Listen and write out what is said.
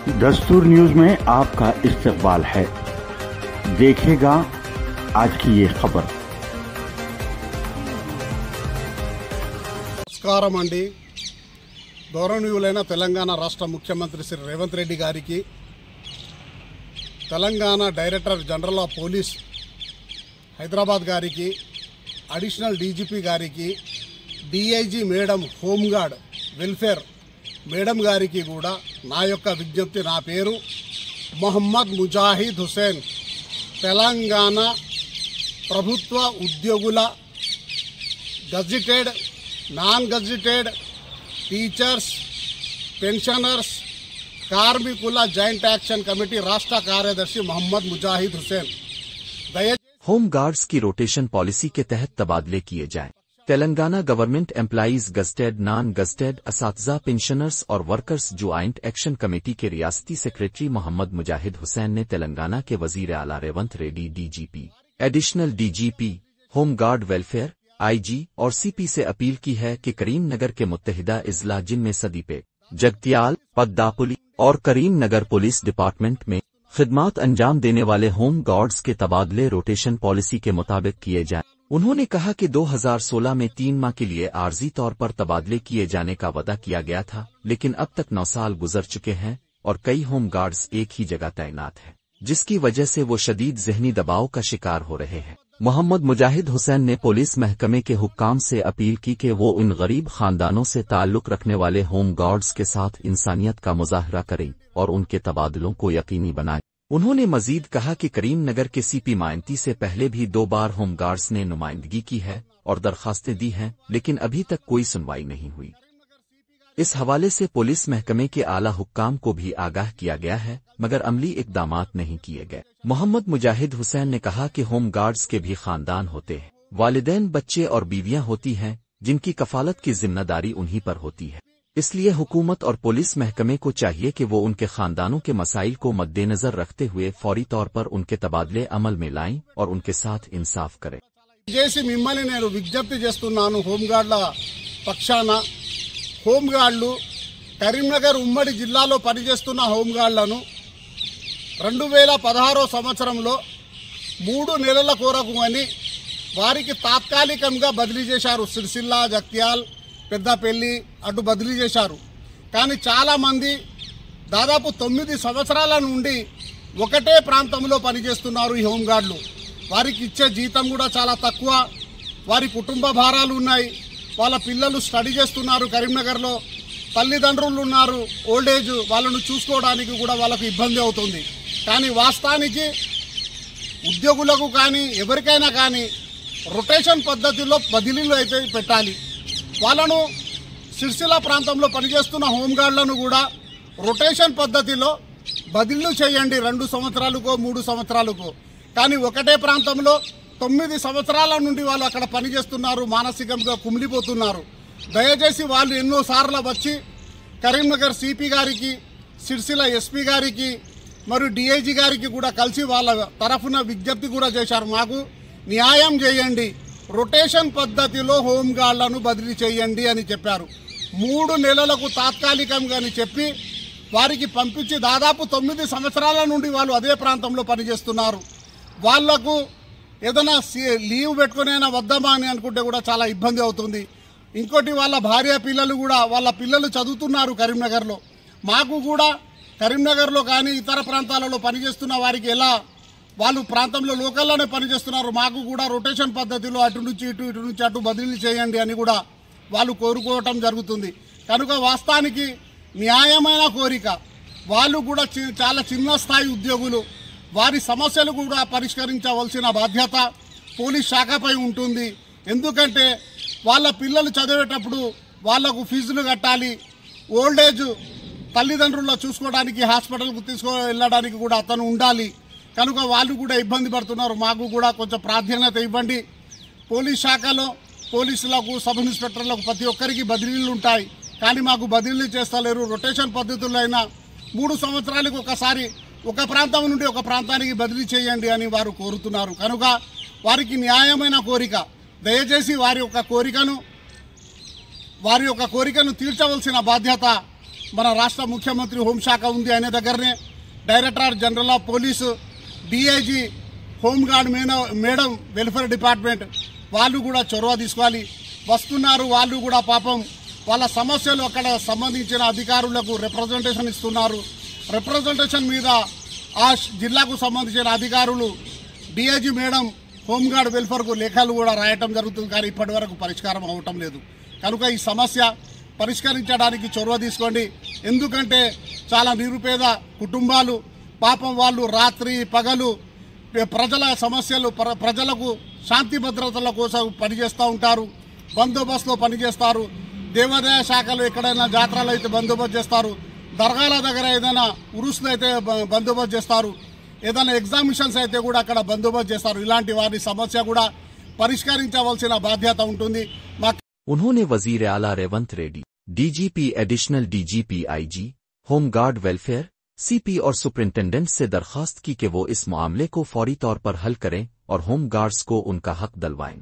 दस्तूर न्यूज में आपका इस्तकबाल है। देखिएगा आज की ये खबर। నమస్కారం అండి। గౌరవనీయులైన తెలంగాణ రాష్ట్ర ముఖ్యమంత్రి శ్రీ రేవంత్ రెడ్డి గారికి, Telangana director general of police Hyderabad గారికి, అడిషనల్ డీజీపీ గారికి, DIG madam home guard welfare madam గారికి కూడా నా యొక్క విజ్ఞప్తి, నా పేరు మొహమ్మద్ ముజాహిద్ హుసేన్, తెలంగాణ ప్రభుత్వ ఉద్యోగుల gazetted, non gazetted, teachers, pensioners, కార్మికుల జాయింట్ యాక్షన్ కమిటీ రాష్ట్ర కార్యదర్శి మొహమ్మద్ ముజాహిద్ हुसैन। होम गार्ड्स की रोटेशन पॉलिसी के तहत तबादले किए जाएं। Telangana government employees gazetted, non gazetted, असातिज़ा, पेंशनर्स और वर्कर्स ज्वाइंट एक्शन कमेटी के रियासती सेक्रेटरी मोहम्मद मुजाहिद हुसैन ने तेलंगाना के वजीर आला Revanth Reddy, DGP, additional DGP, home guard welfare, IG और सीपी से अपील की है कि करीमनगर के मुत्तहिदा इजला जिनमें सदीपे, जगतियाल, पद्दापुली और करीमनगर पुलिस डिपार्टमेंट में खिदमात अंजाम देने वाले होम गार्ड्स के तबादले रोटेशन पॉलिसी के मुताबिक किए जाएं। उन्होंने कहा कि 2016 में 3 माह के लिए आर्जी तौर पर तबादले किए जाने का वादा किया गया था, लेकिन अब तक 9 साल गुजर चुके हैं और कई होम गार्ड्स एक ही जगह तैनात हैं, जिसकी वजह से वो शदीद ज़हनी दबाव का शिकार हो रहे हैं। मोहम्मद मुजाहिद हुसैन ने पुलिस महकमे के हुक्काम से अपील की कि वो इन गरीब खानदानों से ताल्लुक रखने वाले होम गार्ड्स के साथ इंसानियत का मुजाहरा करें और उनके तबादलों को यकीनी बनाएं। उन्होंने मजीद कहा कि करीमनगर के सीपी मायंती से पहले भी 2 बार होम गार्ड्स ने नुमाइंदगी की है और दरखास्तें दी हैं, लेकिन अभी तक कोई सुनवाई नहीं हुई। इस हवाले से पुलिस महकमे के आला हुक्काम को भी आगाह किया गया है, मगर अमली इकदामात नहीं किए गए। मोहम्मद मुजाहिद हुसैन ने कहा कि होम गार्ड्स के भी खानदान होते हैं, वालिदैन, बच्चे और बीवियां होती हैं, जिनकी कफालत की जिम्मेदारी उन्हीं पर होती है। इसलिए हुकूमत और पुलिस महकमे को चाहिए कि वो उनके खानदानों के मसाइल को मद्देनजर रखते हुए फौरी तौर पर उनके तबादले अमल में लाएं और उनके साथ इंसाफ करें। చేసి మిమ్మల్ని నేను విజ్ఞప్తి చేస్తున్నాను, హోంగార్డుల పక్షాన, హోంగార్డులు కరీంనగర్ ఉమ్మడి జిల్లాలో పనిచేస్తున్న హోంగార్డులను 2016 సంవత్సరంలో 3 నెలల కొరకు అని వారికి తాత్కాలికంగా బదిలీ చేశారు। సిరిసిల్ల, జగిత్యాల్, పెద్దపల్లి అటు బదిలీ చేశారు। కానీ చాలామంది దాదాపు 9 సంవత్సరాల నుండి ఒకటే ప్రాంతంలో పనిచేస్తున్నారు ఈ హోంగార్డులు। వారికి ఇచ్చే జీతం కూడా చాలా తక్కువ, వారి కుటుంబ భారాలు ఉన్నాయి, వాళ్ళ పిల్లలు స్టడీ చేస్తున్నారు కరీంనగర్లో, తల్లిదండ్రులు ఉన్నారు, ఓల్డేజ్, వాళ్ళను చూసుకోవడానికి కూడా వాళ్ళకు ఇబ్బంది అవుతుంది। కానీ వాస్తవానికి ఉద్యోగులకు కానీ ఎవరికైనా కానీ రొటేషన్ పద్ధతిలో బదిలీలు అయితే పెట్టాలి। వాళ్ళను సిరిసిల్ల ప్రాంతంలో పనిచేస్తున్న హోంగార్డులను కూడా రొటేషన్ పద్ధతిలో బదిలీలు చేయండి, 2 సంవత్సరాలకో 3 సంవత్సరాలకో। కానీ ఒకటే ప్రాంతంలో 9 సంవత్సరాల నుండి వాళ్ళు అక్కడ పనిచేస్తున్నారు, మానసికంగా కుమిలిపోతున్నారు। దయచేసి వాళ్ళు ఎన్నోసార్లు వచ్చి కరీంనగర్ సిపి గారికి, సిరిసిల్ల ఎస్పీ గారికి మరియు డిఐజీ గారికి కూడా కలిసి వాళ్ళ తరఫున విజ్ఞప్తి కూడా చేశారు, మాకు న్యాయం చేయండి, రొటేషన్ పద్ధతిలో హోంగార్డులను బదిలీ చేయండి అని చెప్పారు। 3 నెలలకు తాత్కాలికంగా అని చెప్పి వారికి పంపించి దాదాపు 9 సంవత్సరాల నుండి వాళ్ళు అదే ప్రాంతంలో పనిచేస్తున్నారు। వాళ్లకు ఏదైనా లీవ్ పెట్టుకునైనా వద్దామా అని అనుకుంటే కూడా చాలా ఇబ్బంది అవుతుంది। ఇంకోటి వాళ్ళ భార్య పిల్లలు కూడా, వాళ్ళ పిల్లలు చదువుతున్నారు కరీంనగర్లో। మాకు కూడా కరీంనగర్లో కానీ ఇతర ప్రాంతాలలో పనిచేస్తున్న వారికి ఎలా వాళ్ళు ప్రాంతంలో లోకల్లోనే పనిచేస్తున్నారు, మాకు కూడా రొటేషన్ పద్ధతిలో అటు నుంచి ఇటు, ఇటు నుంచి అటు బదిలీ చేయండి అని కూడా వాళ్ళు కోరుకోవటం జరుగుతుంది। కనుక వాస్తవానికి న్యాయమైన కోరిక, వాళ్ళు కూడా చాలా చిన్న స్థాయి ఉద్యోగులు, వారి సమస్యలు కూడా పరిష్కరించవలసిన బాధ్యత పోలీస్ శాఖపై ఉంటుంది। ఎందుకంటే వాళ్ళ పిల్లలు చదివేటప్పుడు వాళ్లకు ఫీజులు కట్టాలి, ఓల్డేజ్ తల్లిదండ్రులను చూసుకోవడానికి హాస్పిటల్కు వెళ్ళడానికి కూడా అతను ఉండాలి। కనుక వాళ్ళు కూడా ఇబ్బంది పడుతున్నారు, మాకు కూడా కొంచెం ప్రాధాన్యత ఇవ్వండి। పోలీస్ శాఖలో పోలీసులకు, సబ్ ఇన్స్పెక్టర్లకు ప్రతి ఒక్కరికి బదిలీలు ఉంటాయి, కానీ మాకు బదిలీ చేస్తలేరు। రొటేషన్ పద్ధతుల్లో అయినా 3 సంవత్సరాలకు ఒకసారి ఒక ప్రాంతం నుండి ఒక ప్రాంతానికి బదిలీ చేయండి అని వారు కోరుతున్నారు। కనుక వారికి న్యాయమైన కోరిక, దయచేసి వారి యొక్క కోరికను తీర్చవలసిన బాధ్యత మన రాష్ట్ర ముఖ్యమంత్రి హోంశాఖ ఉంది ఆయన దగ్గరనే, director general of police, DIG, home guard madam, welfare department వాళ్ళు కూడా చొరవ తీసుకోవాలి. వస్తున్నారు వాళ్ళు కూడా పాపం వాళ్ళ సమస్యలు అక్కడ సంబంధించిన అధికారులకు రిప్రజెంటేషన్ ఇస్తున్నారు. రిప్రజెంటేషన్ మీద ఆ జిల్లాకు సంబంధించిన అధికారులు, డిఐజీ మేడం, హోంగార్డ్ వెల్ఫేర్కు లేఖలు కూడా రాయటం జరుగుతుంది. కానీ ఇప్పటి వరకు పరిష్కారం అవటం లేదు. కనుక ఈ సమస్య పరిష్కరించడానికి చొరవ తీసుకోండి. ఎందుకంటే చాలా నిరుపేద కుటుంబాలు పాపం వాళ్ళు రాత్రి పగలు ప్రజల సమస్యలు, ప్రజలకు శాంతి భద్రతల కోసం పనిచేస్తూ ఉంటారు. బందోబస్తులో పనిచేస్తారు. దేవాదాయ శాఖలు ఎక్కడైనా జాతరలు అయితే బందోబస్తు చేస్తారు. దర్గాల దగ్గర ఏదైనా ఉరుసులు అయితే బందోబస్తు చేస్తారు. ఏదైనా ఎగ్జామినేషన్స్ అయితే కూడా అక్కడ బందోబస్తు చేస్తారు. ఇలాంటి వారి సమస్య కూడా పరిష్కరించవలసిన బాధ్యత ఉంటుంది. उन्होंने वजीर आला Revanth Reddy, DGP, additional DGP, IG, home guard welfare, CP और सुपरिंटेंडेंट से दरखास्त की कि वो इस मामले को फौरी तौर पर हल करें और होमगार्ड्स को उनका हक दिलवाएं।